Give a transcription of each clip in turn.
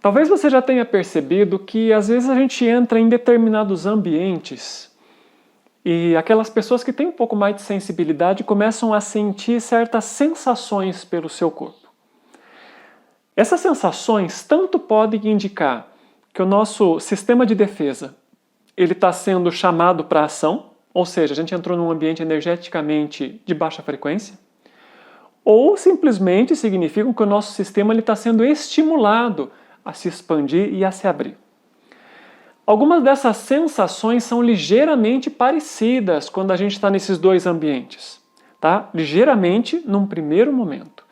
Talvez você já tenha percebido que às vezes a gente entra em determinados ambientes e aquelas pessoas que têm um pouco mais de sensibilidade começam a sentir certas sensações pelo seu corpo. Essas sensações tanto podem indicar que o nosso sistema de defesa ele está sendo chamado para ação, ou seja, a gente entrou num ambiente energeticamente de baixa frequência, ou simplesmente significam que o nosso sistema está sendo estimulado a se expandir e a se abrir. Algumas dessas sensações são ligeiramente parecidas quando a gente está nesses dois ambientes, tá? Ligeiramente num primeiro momento.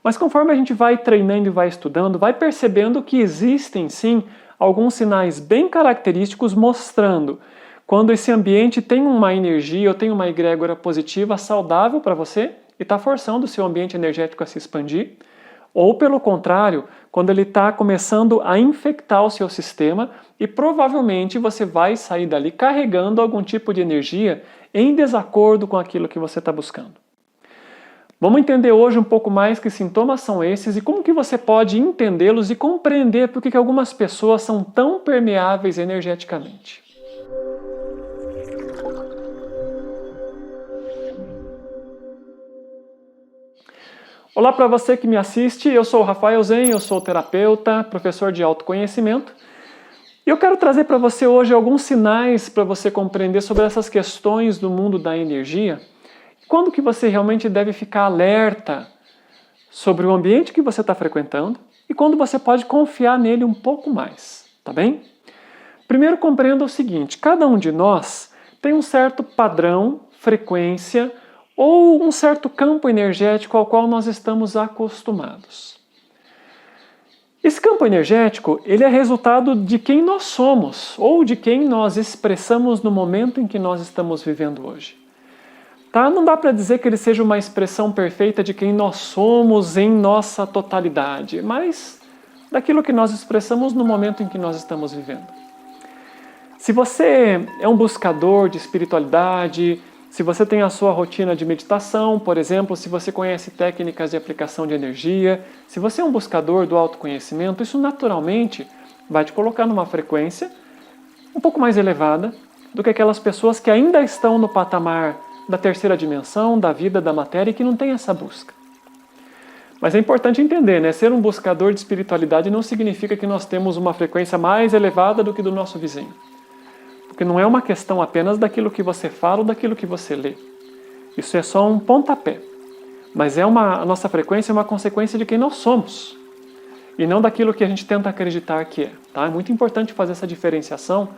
Mas conforme a gente vai treinando e vai estudando, vai percebendo que existem sim alguns sinais bem característicos mostrando quando esse ambiente tem uma energia ou tem uma egrégora positiva, saudável para você e está forçando o seu ambiente energético a se expandir, ou pelo contrário, quando ele está começando a infectar o seu sistema e provavelmente você vai sair dali carregando algum tipo de energia em desacordo com aquilo que você está buscando. Vamos entender hoje um pouco mais que sintomas são esses e como que você pode entendê-los e compreender por que algumas pessoas são tão permeáveis energeticamente. Olá para você que me assiste, eu sou o Rafael Zen, eu sou terapeuta, professor de autoconhecimento e eu quero trazer para você hoje alguns sinais para você compreender sobre essas questões do mundo da energia. Quando que você realmente deve ficar alerta sobre o ambiente que você está frequentando e quando você pode confiar nele um pouco mais, tá bem? Primeiro compreenda o seguinte, cada um de nós tem um certo padrão, frequência ou um certo campo energético ao qual nós estamos acostumados. Esse campo energético ele é resultado de quem nós somos ou de quem nós expressamos no momento em que nós estamos vivendo hoje. Tá? Não dá para dizer que ele seja uma expressão perfeita de quem nós somos em nossa totalidade, mas daquilo que nós expressamos no momento em que nós estamos vivendo. Se você é um buscador de espiritualidade, se você tem a sua rotina de meditação, por exemplo, se você conhece técnicas de aplicação de energia, se você é um buscador do autoconhecimento, isso naturalmente vai te colocar numa frequência um pouco mais elevada do que aquelas pessoas que ainda estão no patamar da terceira dimensão, da vida, da matéria e que não tem essa busca. Mas é importante entender, né? Ser um buscador de espiritualidade não significa que nós temos uma frequência mais elevada do que do nosso vizinho. Porque não é uma questão apenas daquilo que você fala ou daquilo que você lê. Isso é só um pontapé. Mas a nossa frequência é uma consequência de quem nós somos. E não daquilo que a gente tenta acreditar que é. Tá? É muito importante fazer essa diferenciação,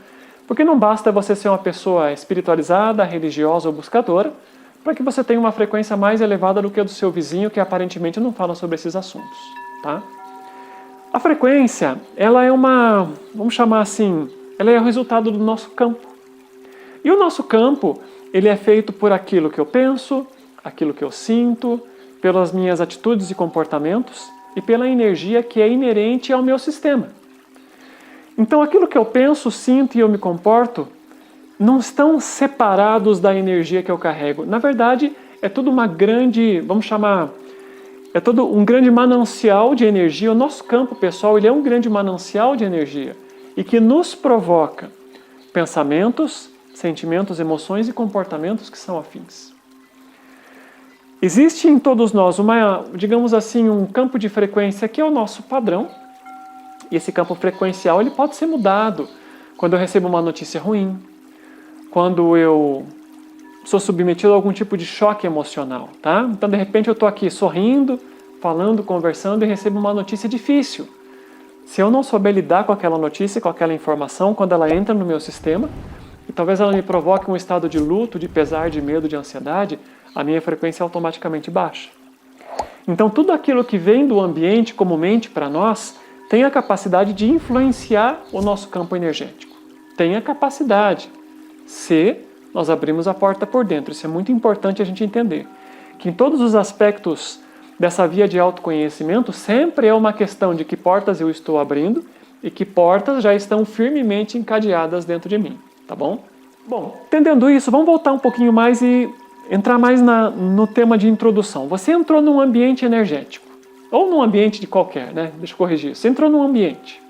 porque não basta você ser uma pessoa espiritualizada, religiosa ou buscadora, para que você tenha uma frequência mais elevada do que a do seu vizinho, que aparentemente não fala sobre esses assuntos. Tá? A frequência, ela é vamos chamar assim, ela é o resultado do nosso campo. E o nosso campo, ele é feito por aquilo que eu penso, aquilo que eu sinto, pelas minhas atitudes e comportamentos e pela energia que é inerente ao meu sistema. Então aquilo que eu penso, sinto e eu me comporto não estão separados da energia que eu carrego. Na verdade, é tudo uma grande, vamos chamar, é todo um grande manancial de energia. O nosso campo pessoal, ele é um grande manancial de energia e que nos provoca pensamentos, sentimentos, emoções e comportamentos que são afins. Existe em todos nós digamos assim, um campo de frequência que é o nosso padrão. E esse campo frequencial ele pode ser mudado quando eu recebo uma notícia ruim, quando eu sou submetido a algum tipo de choque emocional, tá? Então, de repente, eu estou aqui sorrindo, falando, conversando e recebo uma notícia difícil. Se eu não souber lidar com aquela notícia, com aquela informação, quando ela entra no meu sistema, e talvez ela me provoque um estado de luto, de pesar, de medo, de ansiedade, a minha frequência automaticamente baixa. Então, tudo aquilo que vem do ambiente comumente para nós tem a capacidade de influenciar o nosso campo energético. Tem a capacidade, se nós abrimos a porta por dentro. Isso é muito importante a gente entender. Que em todos os aspectos dessa via de autoconhecimento, sempre é uma questão de que portas eu estou abrindo e que portas já estão firmemente encadeadas dentro de mim, tá bom? Bom, entendendo isso, vamos voltar um pouquinho mais e entrar mais no tema de introdução. Você entrou num ambiente energético, ou num ambiente de qualquer, né? Deixa eu corrigir. Você entrou num ambiente.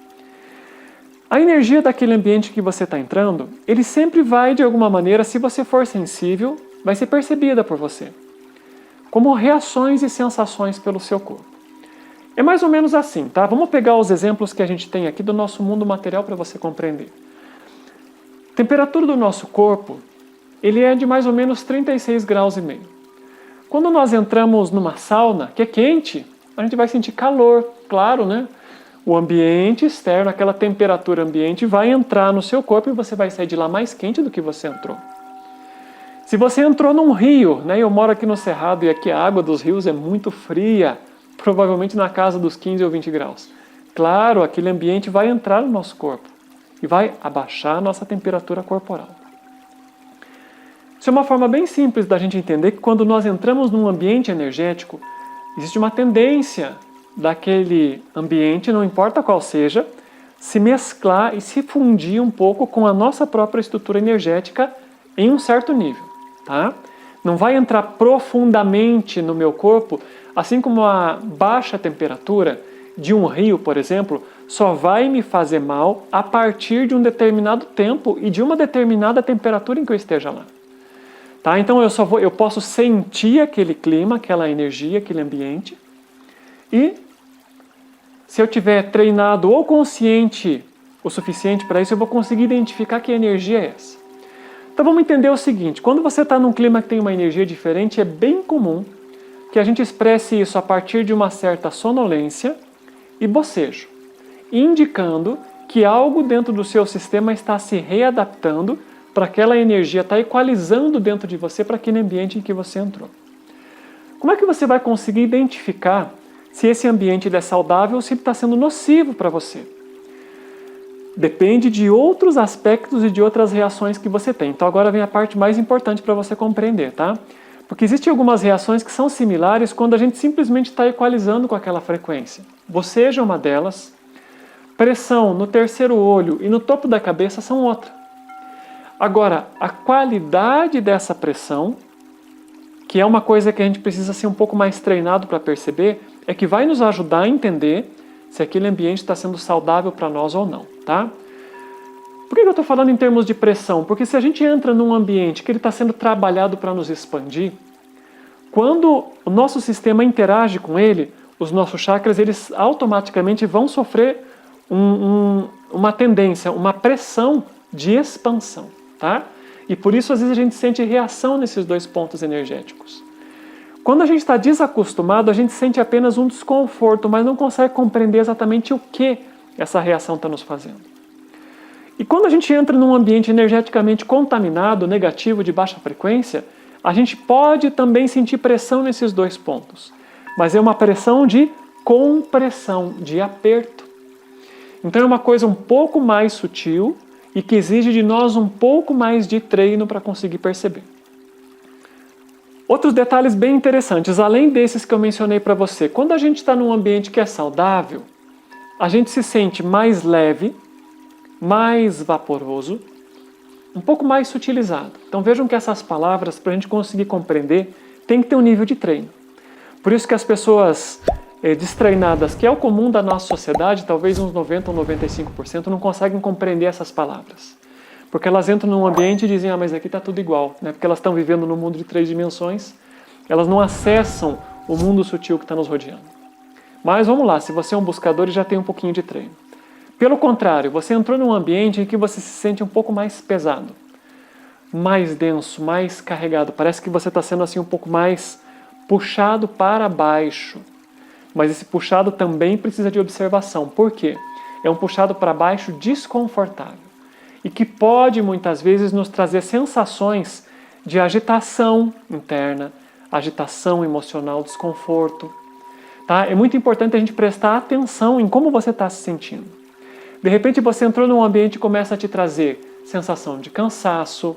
A energia daquele ambiente que você está entrando, ele sempre vai, de alguma maneira, se você for sensível, vai ser percebida por você, como reações e sensações pelo seu corpo. É mais ou menos assim, tá? Vamos pegar os exemplos que a gente tem aqui do nosso mundo material para você compreender. A temperatura do nosso corpo, ele é de mais ou menos 36 graus e meio. Quando nós entramos numa sauna, que é quente, a gente vai sentir calor, claro, né? O ambiente externo, aquela temperatura ambiente, vai entrar no seu corpo e você vai sair de lá mais quente do que você entrou. Se você entrou num rio, né? Eu moro aqui no Cerrado e aqui a água dos rios é muito fria, provavelmente na casa dos 15 ou 20 graus. Claro, aquele ambiente vai entrar no nosso corpo e vai abaixar a nossa temperatura corporal. Isso é uma forma bem simples da gente entender que quando nós entramos num ambiente energético, existe uma tendência daquele ambiente, não importa qual seja, se mesclar e se fundir um pouco com a nossa própria estrutura energética em um certo nível, tá? Não vai entrar profundamente no meu corpo, assim como a baixa temperatura de um rio, por exemplo, só vai me fazer mal a partir de um determinado tempo e de uma determinada temperatura em que eu esteja lá. Tá? Então eu posso sentir aquele clima, aquela energia, aquele ambiente, e se eu tiver treinado ou consciente o suficiente para isso, eu vou conseguir identificar que energia é essa. Então vamos entender o seguinte, quando você está num clima que tem uma energia diferente, é bem comum que a gente expresse isso a partir de uma certa sonolência e bocejo, indicando que algo dentro do seu sistema está se readaptando para aquela energia, está equalizando dentro de você para aquele ambiente em que você entrou. Como é que você vai conseguir identificar se esse ambiente é saudável ou se ele está sendo nocivo para você? Depende de outros aspectos e de outras reações que você tem. Então agora vem a parte mais importante para você compreender, tá? Porque existem algumas reações que são similares quando a gente simplesmente está equalizando com aquela frequência. Bocejo é uma delas, pressão no terceiro olho e no topo da cabeça são outra. Agora, a qualidade dessa pressão, que é uma coisa que a gente precisa ser um pouco mais treinado para perceber, é que vai nos ajudar a entender se aquele ambiente está sendo saudável para nós ou não, tá? Por que eu estou falando em termos de pressão? Porque se a gente entra num ambiente que ele está sendo trabalhado para nos expandir, quando o nosso sistema interage com ele, os nossos chakras, eles automaticamente vão sofrer uma tendência, uma pressão de expansão, tá? E por isso, às vezes, a gente sente reação nesses dois pontos energéticos. Quando a gente está desacostumado, a gente sente apenas um desconforto, mas não consegue compreender exatamente o que essa reação está nos fazendo. E quando a gente entra num ambiente energeticamente contaminado, negativo, de baixa frequência, a gente pode também sentir pressão nesses dois pontos. Mas é uma pressão de compressão, de aperto. Então é uma coisa um pouco mais sutil e que exige de nós um pouco mais de treino para conseguir perceber. Outros detalhes bem interessantes, além desses que eu mencionei para você, quando a gente está num ambiente que é saudável, a gente se sente mais leve, mais vaporoso, um pouco mais sutilizado. Então vejam que essas palavras, para a gente conseguir compreender, tem que ter um nível de treino. Por isso que as pessoas destreinadas, que é o comum da nossa sociedade, talvez uns 90% ou 95%, não conseguem compreender essas palavras. Porque elas entram num ambiente e dizem, mas aqui está tudo igual, né? Porque elas estão vivendo num mundo de 3 dimensões, elas não acessam o mundo sutil que está nos rodeando. Mas vamos lá, se você é um buscador e já tem um pouquinho de treino. Pelo contrário, você entrou num ambiente em que você se sente um pouco mais pesado, mais denso, mais carregado. Parece que você está sendo assim um pouco mais puxado para baixo. Mas esse puxado também precisa de observação. Por quê? É um puxado para baixo desconfortável. E que pode, muitas vezes, nos trazer sensações de agitação interna, agitação emocional, desconforto. Tá? É muito importante a gente prestar atenção em como você está se sentindo. De repente, você entrou num ambiente e começa a te trazer sensação de cansaço.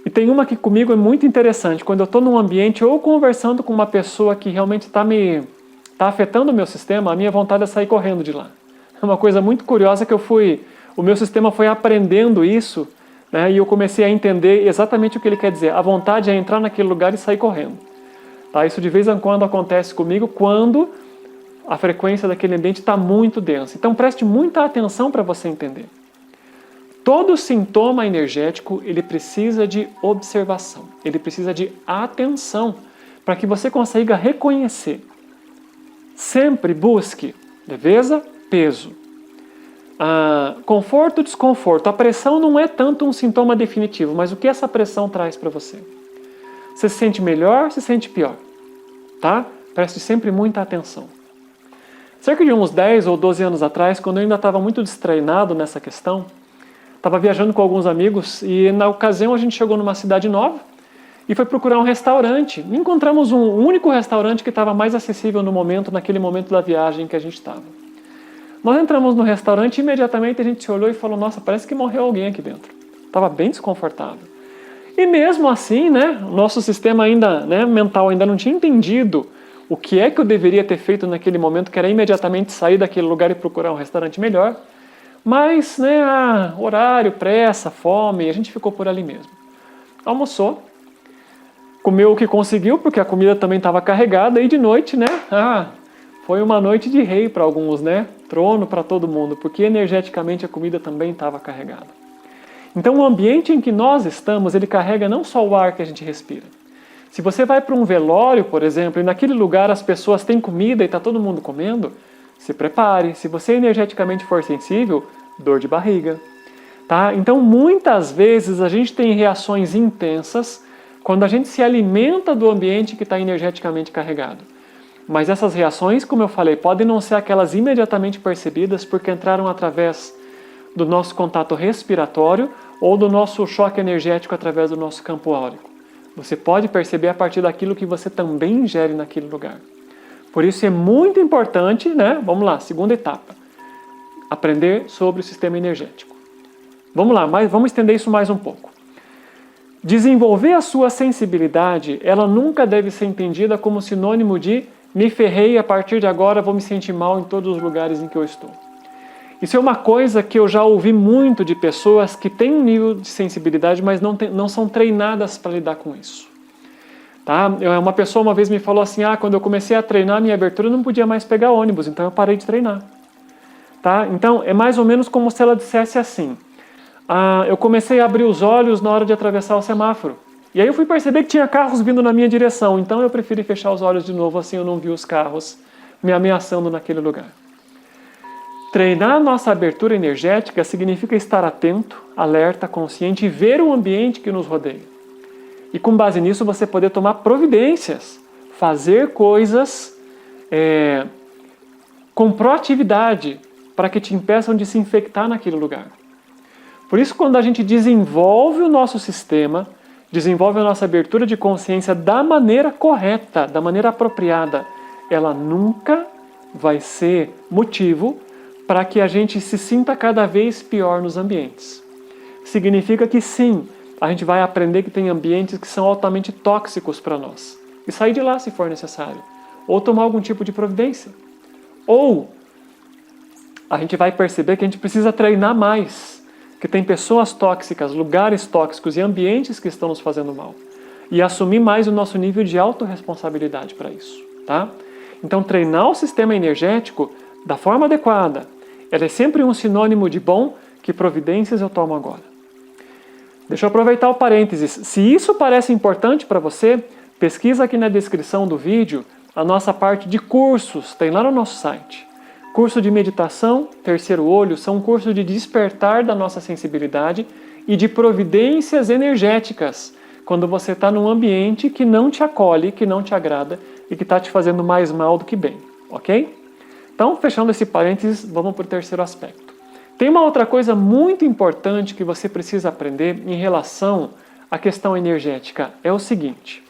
E tem uma que comigo é muito interessante. Quando eu estou num ambiente ou conversando com uma pessoa que realmente está afetando o meu sistema, a minha vontade é sair correndo de lá. É uma coisa muito curiosa que o meu sistema foi aprendendo isso, né, e eu comecei a entender exatamente o que ele quer dizer. A vontade é entrar naquele lugar e sair correndo. Tá? Isso de vez em quando acontece comigo quando a frequência daquele ambiente está muito densa. Então preste muita atenção para você entender. Todo sintoma energético, ele precisa de observação, ele precisa de atenção para que você consiga reconhecer. Sempre busque leveza, peso. Conforto, desconforto. A pressão não é tanto um sintoma definitivo, mas o que essa pressão traz para você? Você se sente melhor, se sente pior? Tá? Preste sempre muita atenção. Cerca de uns 10 ou 12 anos atrás, quando eu ainda estava muito destreinado nessa questão, estava viajando com alguns amigos e na ocasião a gente chegou numa cidade nova e foi procurar um restaurante. E encontramos um único restaurante que estava mais acessível no momento, naquele momento da viagem que a gente estava. Nós entramos no restaurante e imediatamente a gente se olhou e falou, nossa, parece que morreu alguém aqui dentro. Estava bem desconfortável. E mesmo assim, né, o nosso sistema ainda, né, mental ainda não tinha entendido o que é que eu deveria ter feito naquele momento, que era imediatamente sair daquele lugar e procurar um restaurante melhor. Mas, né, horário, pressa, fome, a gente ficou por ali mesmo. Almoçou, comeu o que conseguiu, porque a comida também estava carregada, e de noite, né, foi uma noite de rei para alguns, né, trono para todo mundo, porque energeticamente a comida também estava carregada. Então o ambiente em que nós estamos, ele carrega não só o ar que a gente respira. Se você vai para um velório, por exemplo, e naquele lugar as pessoas têm comida e está todo mundo comendo, se prepare. Se você energeticamente for sensível, dor de barriga. Tá? Então muitas vezes a gente tem reações intensas quando a gente se alimenta do ambiente que está energeticamente carregado. Mas essas reações, como eu falei, podem não ser aquelas imediatamente percebidas porque entraram através do nosso contato respiratório ou do nosso choque energético através do nosso campo áurico. Você pode perceber a partir daquilo que você também ingere naquele lugar. Por isso é muito importante, né? Vamos lá, segunda etapa. Aprender sobre o sistema energético. Vamos lá, vamos estender isso mais um pouco. Desenvolver a sua sensibilidade, ela nunca deve ser entendida como sinônimo de me ferrei, a partir de agora vou me sentir mal em todos os lugares em que eu estou. Isso é uma coisa que eu já ouvi muito de pessoas que têm um nível de sensibilidade, mas não são treinadas para lidar com isso. Tá? Uma pessoa uma vez me falou assim, quando eu comecei a treinar minha abertura eu não podia mais pegar ônibus, então eu parei de treinar. Tá? Então é mais ou menos como se ela dissesse assim, eu comecei a abrir os olhos na hora de atravessar o semáforo. E aí eu fui perceber que tinha carros vindo na minha direção, então eu preferi fechar os olhos de novo, assim eu não vi os carros me ameaçando naquele lugar. Treinar a nossa abertura energética significa estar atento, alerta, consciente e ver o ambiente que nos rodeia. E com base nisso você poder tomar providências, fazer coisas com proatividade para que te impeçam de se infectar naquele lugar. Por isso, quando a gente desenvolve o nosso sistema, desenvolve a nossa abertura de consciência da maneira correta, da maneira apropriada, ela nunca vai ser motivo para que a gente se sinta cada vez pior nos ambientes. Significa que sim, a gente vai aprender que tem ambientes que são altamente tóxicos para nós. E sair de lá se for necessário. Ou tomar algum tipo de providência. Ou a gente vai perceber que a gente precisa treinar mais. Que tem pessoas tóxicas, lugares tóxicos e ambientes que estão nos fazendo mal. E assumir mais o nosso nível de autorresponsabilidade para isso. Tá? Então treinar o sistema energético da forma adequada, ela é sempre um sinônimo de bom, que providências eu tomo agora. Deixa eu aproveitar o parênteses. Se isso parece importante para você, pesquisa aqui na descrição do vídeo a nossa parte de cursos, tem lá no nosso site. Curso de meditação, terceiro olho, são cursos de despertar da nossa sensibilidade e de providências energéticas, quando você está num ambiente que não te acolhe, que não te agrada e que está te fazendo mais mal do que bem, ok? Então, fechando esse parênteses, vamos para o terceiro aspecto. Tem uma outra coisa muito importante que você precisa aprender em relação à questão energética. É o seguinte.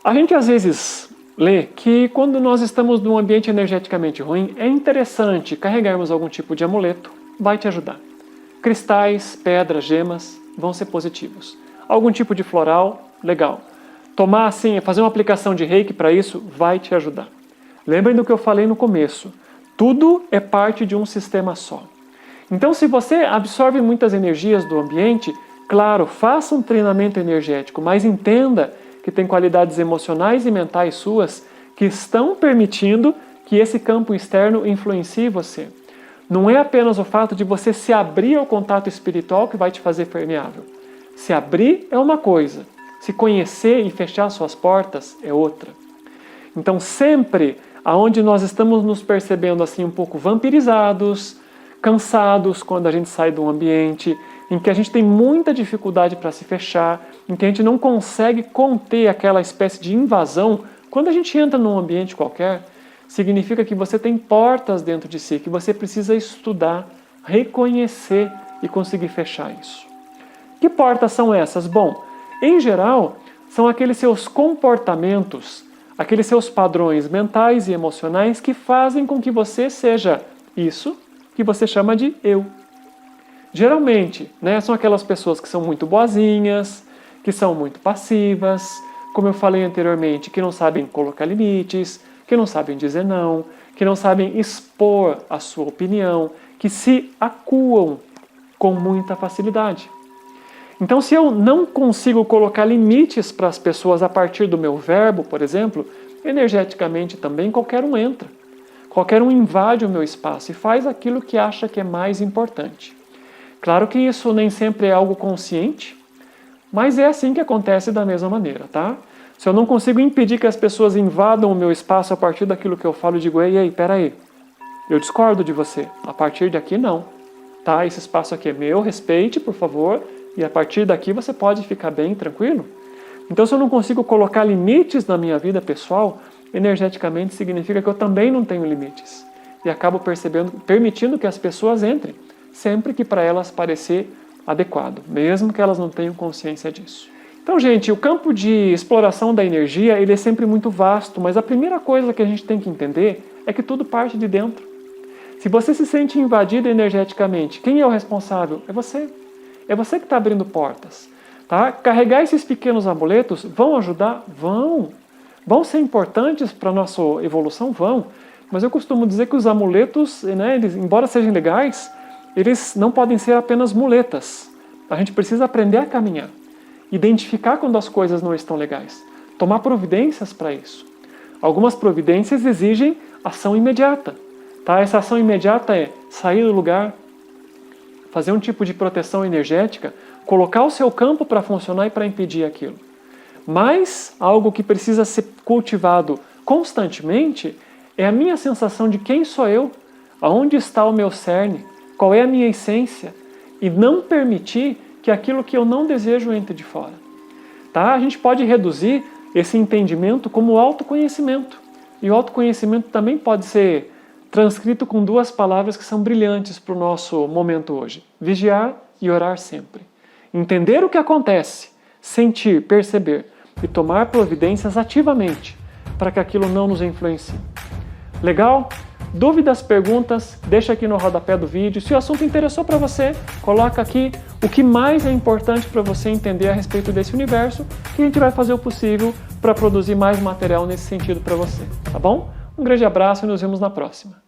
A gente às vezes lê que quando nós estamos num ambiente energeticamente ruim, é interessante carregarmos algum tipo de amuleto, vai te ajudar. Cristais, pedras, gemas vão ser positivos. Algum tipo de floral, legal. Tomar assim, fazer uma aplicação de reiki para isso, vai te ajudar. Lembrem do que eu falei no começo. Tudo é parte de um sistema só. Então, se você absorve muitas energias do ambiente, claro, faça um treinamento energético, mas entenda que tem qualidades emocionais e mentais suas que estão permitindo que esse campo externo influencie você. Não é apenas o fato de você se abrir ao contato espiritual que vai te fazer permeável. Se abrir é uma coisa, se conhecer e fechar suas portas é outra. Então sempre aonde nós estamos nos percebendo assim um pouco vampirizados, cansados quando a gente sai de um ambiente, em que a gente tem muita dificuldade para se fechar, em que a gente não consegue conter aquela espécie de invasão, quando a gente entra num ambiente qualquer, significa que você tem portas dentro de si, que você precisa estudar, reconhecer e conseguir fechar isso. Que portas são essas? Bom, em geral, são aqueles seus comportamentos, aqueles seus padrões mentais e emocionais que fazem com que você seja isso que você chama de eu. Geralmente, são aquelas pessoas que são muito boazinhas, que são muito passivas, como eu falei anteriormente, que não sabem colocar limites, que não sabem dizer não, que não sabem expor a sua opinião, que se acuam com muita facilidade. Então, se eu não consigo colocar limites para as pessoas a partir do meu verbo, por exemplo, energeticamente também qualquer um entra. Qualquer um invade o meu espaço e faz aquilo que acha que é mais importante. Claro que isso nem sempre é algo consciente, mas é assim que acontece da mesma maneira, tá? Se eu não consigo impedir que as pessoas invadam o meu espaço a partir daquilo que eu falo, eu digo, ei, peraí, eu discordo de você, a partir daqui não, tá? Esse espaço aqui é meu, respeite, por favor, e a partir daqui você pode ficar bem tranquilo. Então, se eu não consigo colocar limites na minha vida pessoal, energeticamente significa que eu também não tenho limites. E acabo permitindo que as pessoas entrem, sempre que para elas parecer adequado, mesmo que elas não tenham consciência disso. Então, gente, o campo de exploração da energia, ele é sempre muito vasto, mas a primeira coisa que a gente tem que entender é que tudo parte de dentro. Se você se sente invadido energeticamente, quem é o responsável? É você. É você que está abrindo portas. Tá? Carregar esses pequenos amuletos vão ajudar? Vão. Vão ser importantes para a nossa evolução? Vão. Mas eu costumo dizer que os amuletos, eles, embora sejam legais, eles não podem ser apenas muletas. A gente precisa aprender a caminhar. Identificar quando as coisas não estão legais. Tomar providências para isso. Algumas providências exigem ação imediata. Tá? Essa ação imediata é sair do lugar, fazer um tipo de proteção energética, colocar o seu campo para funcionar e para impedir aquilo. Mas algo que precisa ser cultivado constantemente é a minha sensação de quem sou eu, aonde está o meu cerne, qual é a minha essência, e não permitir que aquilo que eu não desejo entre de fora. Tá? A gente pode reduzir esse entendimento como autoconhecimento. E o autoconhecimento também pode ser transcrito com duas palavras que são brilhantes para o nosso momento hoje. Vigiar e orar sempre. Entender o que acontece, sentir, perceber e tomar providências ativamente para que aquilo não nos influencie. Legal? Dúvidas, perguntas, deixa aqui no rodapé do vídeo. Se o assunto interessou para você, coloca aqui o que mais é importante para você entender a respeito desse universo, que a gente vai fazer o possível para produzir mais material nesse sentido para você, tá bom? Um grande abraço e nos vemos na próxima.